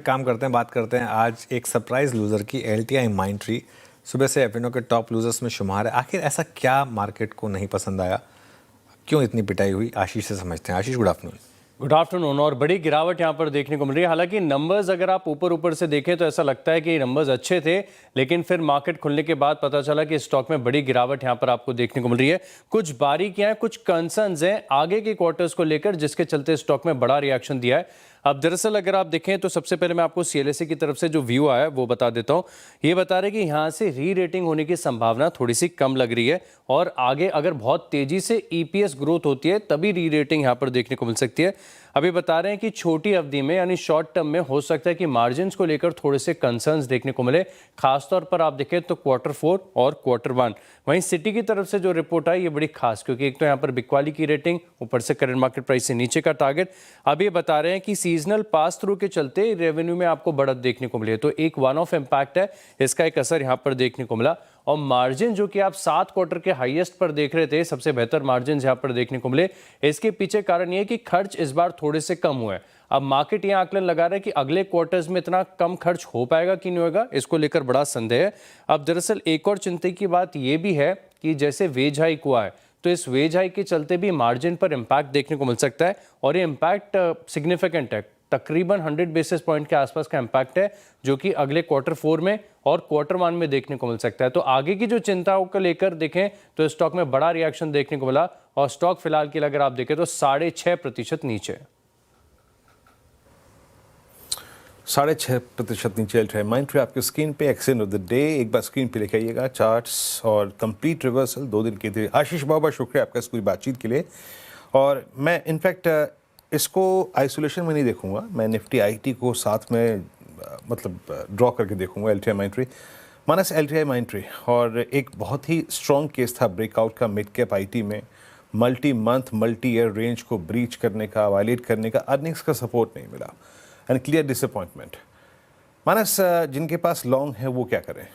काम करते हैं, बात करते हैं आज एक सरप्राइज लूजर की, LTI माइंडट्री सुबह से एफएनओ के टॉप लूजर्स में शुमार है। आखिर ऐसा क्या मार्केट को नहीं पसंद आया, क्यों इतनी पिटाई हुई, आशीष से समझते हैं। आशीष, गुड आफ्टरनून। Good afternoon. और बड़ी गिरावट यहाँ पर देखने को मिल रही है। हालांकि नंबर्स अगर आप ऊपर से देखें तो ऐसा लगता है कि नंबर्स अच्छे थे, लेकिन फिर मार्केट खुलने के बाद पता चला कि स्टॉक में बड़ी गिरावट यहाँ पर आपको देखने को मिल रही है। कुछ बारीकियां, कुछ कंसर्न्स हैं आगे के क्वार्टर्स को लेकर, जिसके चलते स्टॉक में बड़ा रिएक्शन दिया है। अब दरअसल अगर आप देखें तो सबसे पहले मैं आपको CLSA की तरफ से जो व्यू आया है वो बता देता हूं। ये बता रहे कि यहां से री रेटिंग होने की संभावना थोड़ी सी कम लग रही है, और आगे अगर बहुत तेजी से EPS ग्रोथ होती है तभी री रेटिंग यहां पर देखने को मिल सकती है। अभी बता रहे हैं कि छोटी अवधि में यानी शॉर्ट टर्म में हो सकता है कि मार्जिन्स को लेकर थोड़े से कंसर्न्स देखने को मिले, खासतौर पर आप देखें तो Q4 और Q1। वहीं सिटी की तरफ से जो रिपोर्ट आई ये बड़ी खास, क्योंकि एक तो यहाँ पर बिकवाली की रेटिंग, ऊपर से करंट मार्केट प्राइस से नीचे का टारगेट। अब ये बता रहे हैं कि सीजनल पास थ्रू के चलते रेवेन्यू में आपको बढ़त देखने को मिली है, तो एक वन ऑफ इम्पैक्ट है, इसका एक असर यहाँ पर देखने को मिला। और मार्जिन जो कि आप 7 क्वार्टर के हाईएस्ट पर देख रहे थे, सबसे बेहतर मार्जिन यहाँ पर देखने को मिले, इसके पीछे कारण ये है कि खर्च इस बार थोड़े से कम हुए हैं। अब मार्केट यह आकलन लगा रहा है कि अगले क्वार्टर्स में इतना कम खर्च हो पाएगा कि नहीं होगा, इसको लेकर बड़ा संदेह है। अब दरअसल एक और चिंता की बात यह भी है कि जैसे वेज हाइक हुआ है, तो इस वेज हाइक के चलते भी मार्जिन पर इंपैक्ट देखने को मिल सकता है, और ये इंपैक्ट सिग्निफिकेंट है। तकरीबन 100 बेसिस पॉइंट के आसपास का इंपैक्ट है, जो कि अगले Q4 में और Q1 में देखने को मिल सकता है। तो आगे की जो चिंताओं को लेकर देखें तो स्टॉक में बड़ा रिएक्शन देखने को मिला, और स्टॉक फिलहाल के लिए अगर आप देखें तो 6.5% नीचे। 6.5% नीचे LTI माइंडट्री आपकी स्क्रीन पे। एक्सचेंज ऑफ द डे एक बार स्क्रीन पे लेके आइएगा, चार्ट्स और कंप्लीट रिवर्सल 2 दिन के थे। आशीष, बहुत शुक्रिया आपका इस पूरी बातचीत के लिए। और मैं इनफैक्ट इसको आइसोलेशन में नहीं देखूंगा, मैं निफ्टी IT को साथ में मतलब ड्रॉ करके देखूंगा। LTI Mindtree minus LTI Mindtree, और एक बहुत ही स्ट्रॉन्ग केस था ब्रेकआउट का मिड कैप IT में, multi month multi year range को ब्रीच करने का, वायलेट करने का, अर्निंग्स का सपोर्ट नहीं मिला एंड क्लियर डिसअपॉइंटमेंट। मानस, जिनके पास लॉन्ग है वो क्या करें?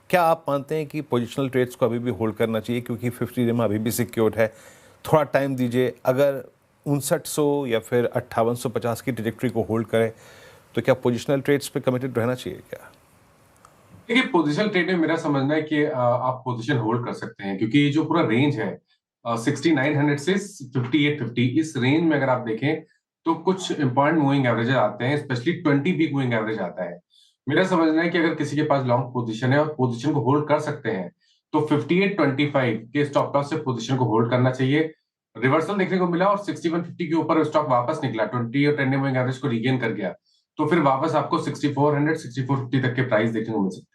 क्या आप मानते हैं कि पोजिशनल ट्रेड्स को अभी भी होल्ड करना चाहिए, क्योंकि 50 दिन अभी भी सिक्योर्ड है? थोड़ा टाइम दीजिए। अगर 5900 या फिर 5850 की ट्रेजेक्ट्री को होल्ड करें तो क्या पोजिशनल ट्रेड्स पे कमिटेड रहना चाहिए क्या? देखिए, पोजीशनल ट्रेड में मेरा समझना है कि आप पोजीशन होल्ड कर सकते हैं, क्योंकि ये जो पूरा रेंज है 6900 से 5850, इस रेंज में अगर आप देखें तो कुछ इंपॉर्टेंट मूविंग एवरेजेस आते हैं, स्पेशली 20 वीक मूविंग एवरेज आता है। मेरा समझना है कि अगर किसी के पास लॉन्ग पोजीशन है और पोजीशन को होल्ड कर सकते हैं तो 5825 के स्टॉप लॉस से पोजीशन को होल्ड करना चाहिए। रिवर्सल देखने को मिला और 6150 के ऊपर स्टॉक वापस निकला, 20 और 10 मूविंग एवरेज को रीगेन कर गया, तो फिर वापस आपको 6400 6450 तक के प्राइस देखने को मिल सकते हैं।